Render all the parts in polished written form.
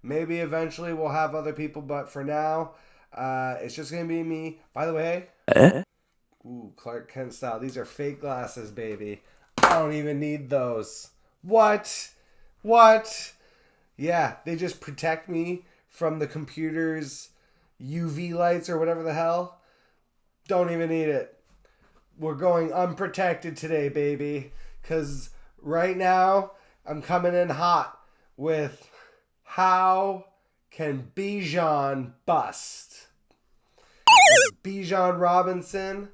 Maybe eventually we'll have other people, but for now, it's just gonna be me. By the way, Eh? ooh, Clark Kent style. These are fake glasses, baby. I don't even need those. What? What? Yeah, they just protect me from the computer's UV lights or whatever the hell. Don't even need it. We're going unprotected today, baby. Because right now, I'm coming in hot with how can Bijan bust? Bijan Robinson,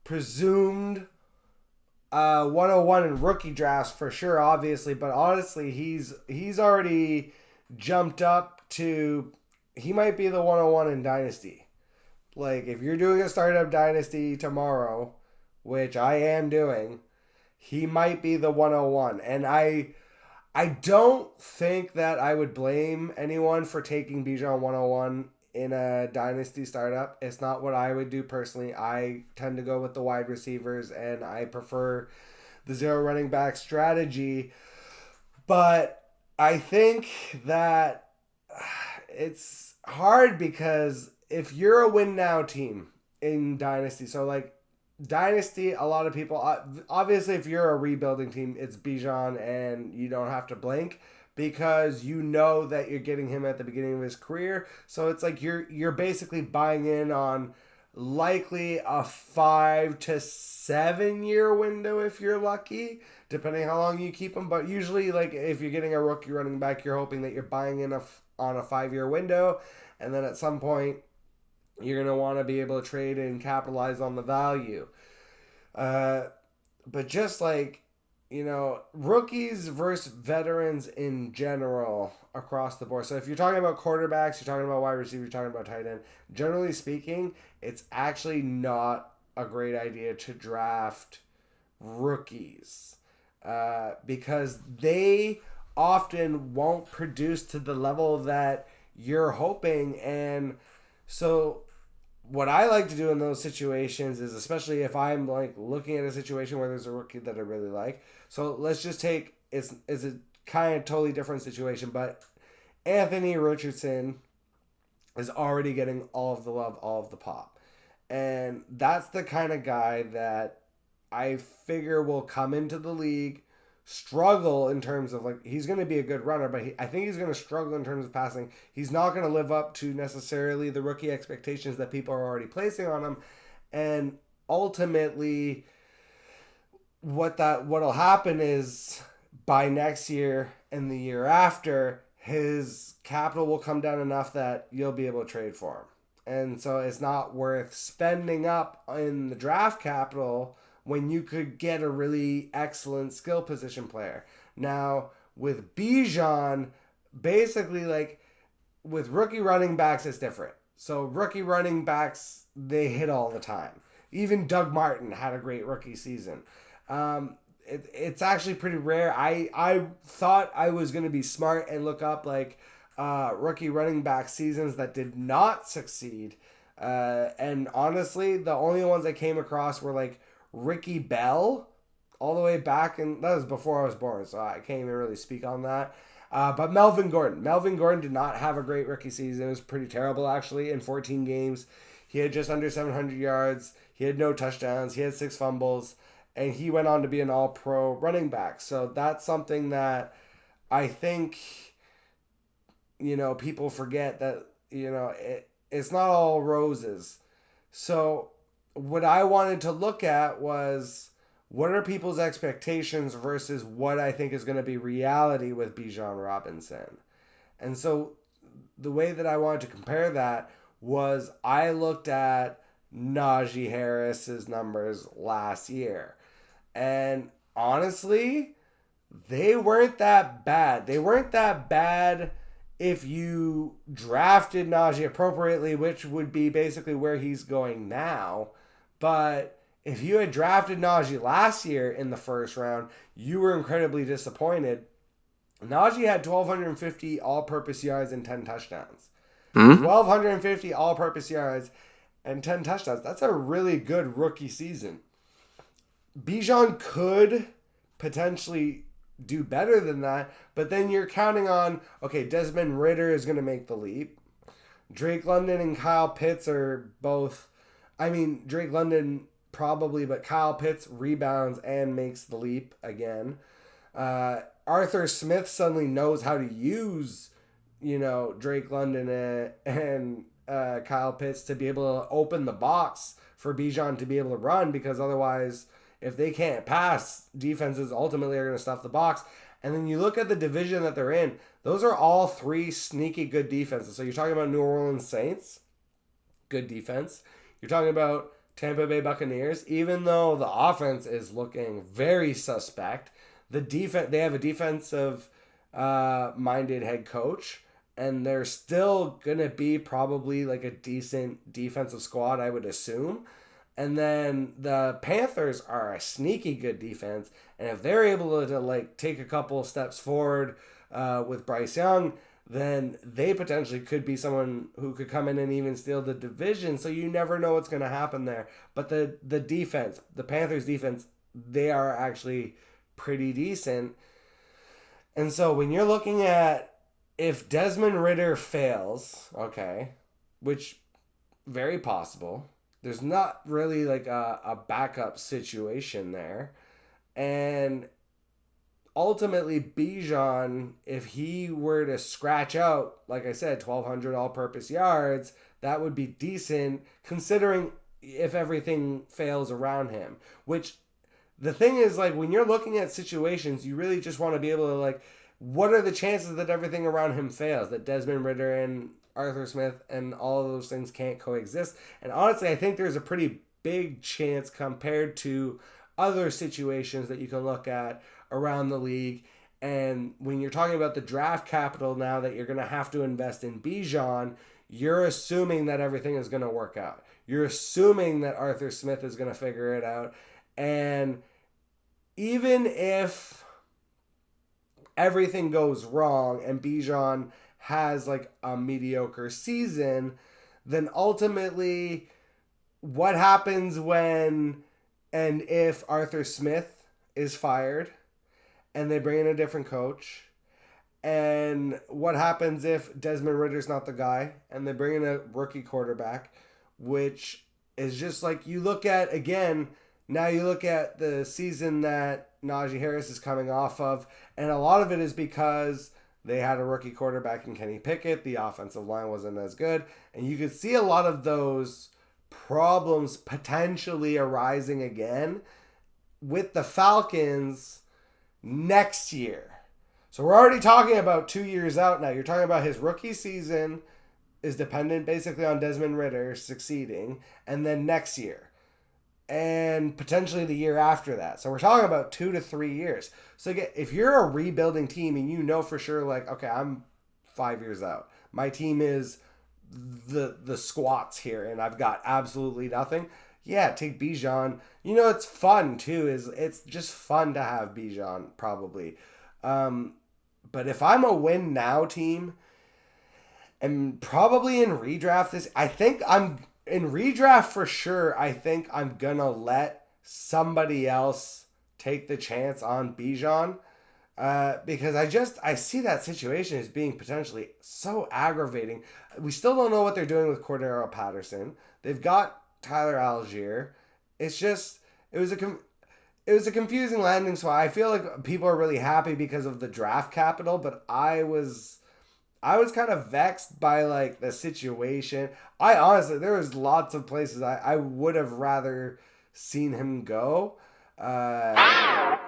presumed 101 in rookie drafts for sure, obviously, but honestly, he's already jumped up to he might be the 101 in Dynasty. Like if you're doing a startup Dynasty tomorrow, which I am doing, he might be the 101. And I don't think that I would blame anyone for taking Bijan 101 in a dynasty startup. It's not what I would do personally. I tend to go with the wide receivers and I prefer the zero running back strategy. But I think that it's hard because if you're a win now team in dynasty, so like dynasty, a lot of people obviously if you're a rebuilding team, it's Bijan and you don't have to blink because you know that you're getting him at the beginning of his career. So it's like you're basically buying in on likely a 5 to 7 year window if you're lucky, depending how long you keep him. But usually, like if you're getting a rookie running back, you're hoping that you're buying in on a 5 year window, and then at some point you're gonna want to be able to trade and capitalize on the value. Uh, but just like rookies versus veterans in general across the board. So if you're talking about quarterbacks, you're talking about wide receiver, you're talking about tight end. Generally speaking, it's actually not a great idea to draft rookies because they often won't produce to the level that you're hoping. And so what I like to do in those situations is, especially if I'm like looking at a situation where there's a rookie that I really like. So let's just take it's a kind of totally different situation, but Anthony Richardson is already getting all of the love, all of the pop, and that's the kind of guy that I figure will come into the league, struggle in terms of like he's going to be a good runner, but I think he's going to struggle in terms of passing. He's not going to live up to necessarily the rookie expectations that people are already placing on him, and ultimately, what'll happen is by next year and the year after, his capital will come down enough that you'll be able to trade for him. And so it's not worth spending up in the draft capital when you could get a really excellent skill position player. Now, with Bijan, basically, like with rookie running backs, it's different. So, rookie running backs, they hit all the time. Even Doug Martin had a great rookie season. It's actually pretty rare. I thought I was going to be smart and look up like rookie running back seasons that did not succeed. And honestly, the only ones I came across were like Ricky Bell, all the way back, and that was before I was born, so I can't even really speak on that. But Melvin Gordon. Melvin Gordon did not have a great rookie season. It was pretty terrible, actually, in 14 games. He had just under 700 yards. He had no touchdowns. He had 6 fumbles. And he went on to be an all-pro running back. So that's something that I think, people forget that, it's not all roses. So what I wanted to look at was what are people's expectations versus what I think is going to be reality with Bijan Robinson. And so the way that I wanted to compare that was I looked at Najee Harris's numbers last year. And honestly, they weren't that bad. They weren't that bad if you drafted Najee appropriately, which would be basically where he's going now. But if you had drafted Najee last year in the first round, you were incredibly disappointed. Najee had 1,250 all-purpose yards and 10 touchdowns. Hmm? 1,250 all-purpose yards and 10 touchdowns. That's a really good rookie season. Bijan could potentially do better than that. But then you're counting on, okay, Desmond Ridder is going to make the leap. Drake London and Kyle Pitts are both, I mean, Drake London probably, but Kyle Pitts rebounds and makes the leap again. Arthur Smith suddenly knows how to use, Drake London and Kyle Pitts to be able to open the box for Bijan to be able to run, because otherwise, if they can't pass, defenses ultimately are going to stuff the box. And then you look at the division that they're in, those are all three sneaky good defenses. So you're talking about New Orleans Saints, good defense. You're talking about Tampa Bay Buccaneers, even though the offense is looking very suspect. The defense, they have a defensive minded head coach, and they're still going to be probably like a decent defensive squad, I would assume. And then the Panthers are a sneaky good defense, and if they're able to like take a couple steps forward with Bryce Young, then they potentially could be someone who could come in and even steal the division. So you never know what's going to happen there. But the defense, the Panthers defense, they are actually pretty decent. And so when you're looking at if Desmond Ridder fails, okay, which very possible, there's not really like a backup situation there. And ultimately, Bijan, if he were to scratch out, like I said, 1,200 all-purpose yards, that would be decent considering if everything fails around him. Which, the thing is, like, when you're looking at situations, you really just want to be able to, like, what are the chances that everything around him fails? That Desmond Ridder and Arthur Smith and all of those things can't coexist? And honestly, I think there's a pretty big chance compared to other situations that you can look at around the league. And when you're talking about the draft capital now that you're going to have to invest in Bijan, you're assuming that everything is going to work out. You're assuming that Arthur Smith is going to figure it out. And even if everything goes wrong and Bijan has like a mediocre season, then ultimately what happens when and if Arthur Smith is fired and they bring in a different coach? And what happens if Desmond Ridder's not the guy and they bring in a rookie quarterback, which is just like you look at, again, now you look at the season that Najee Harris is coming off of, and a lot of it is because they had a rookie quarterback in Kenny Pickett. The offensive line wasn't as good, and you could see a lot of those problems potentially arising again with the Falcons next year. So we're already talking about 2 years out now. You're talking about his rookie season is dependent basically on Desmond Ridder succeeding, and then next year. And potentially the year after that. So we're talking about 2 to 3 years. So again, if you're a rebuilding team and you know for sure, like, okay, I'm 5 years out. My team is the squats here and I've got absolutely nothing. Yeah, take Bijan. It's fun too. It's just fun to have Bijan probably. But if I'm a win now team, and probably in redraft this, I think I'm in redraft for sure. I think I'm gonna let somebody else take the chance on Bijan, because I see that situation as being potentially so aggravating. We still don't know what they're doing with Cordero Patterson. They've got Tyler Algier. It's just it was a confusing landing spot. I feel like people are really happy because of the draft capital, but I was kind of vexed by like the situation. I honestly, there was lots of places I would have rather seen him go. Now,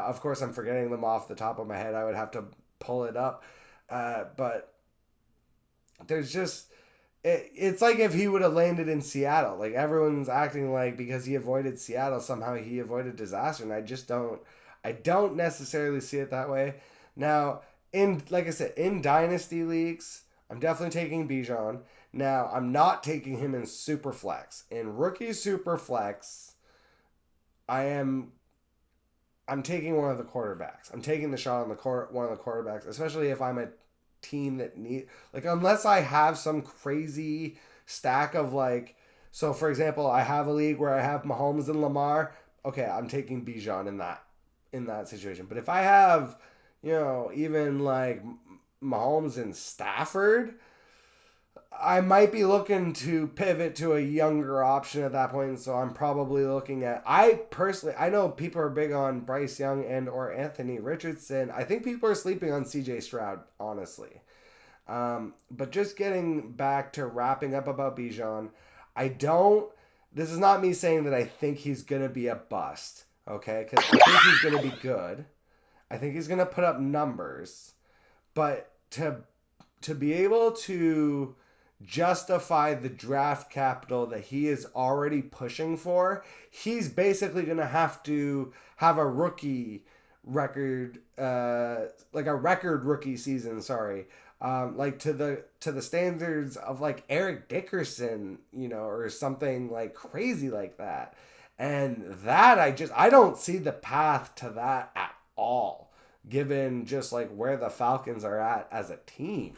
of course, I'm forgetting them off the top of my head. I would have to pull it up. But there's just, it's like if he would have landed in Seattle. Like everyone's acting like because he avoided Seattle, somehow he avoided disaster. And I don't necessarily see it that way. Now, like I said, in dynasty leagues, I'm definitely taking Bijan. Now, I'm not taking him in super flex. In rookie super flex, I'm taking one of the quarterbacks. I'm taking the shot on one of the quarterbacks, especially if I'm a team that unless I have some crazy stack of like, so for example, I have a league where I have Mahomes and Lamar. Okay, I'm taking Bijan in that. in that situation. But if I have, even like Mahomes and Stafford, I might be looking to pivot to a younger option at that point. So I'm probably looking at. I know people are big on Bryce Young and or Anthony Richardson. I think people are sleeping on C.J. Stroud, honestly. But just getting back to wrapping up about Bijan, I don't. This is not me saying that I think he's gonna be a bust. Okay, because I think he's gonna be good. I think he's gonna put up numbers, but to be able to justify the draft capital that he is already pushing for, he's basically going to have to have a rookie record, like a record rookie season. Sorry, like to the standards of like Eric Dickerson, or something like crazy like that. And that I don't see the path to that at all, given just like where the Falcons are at as a team.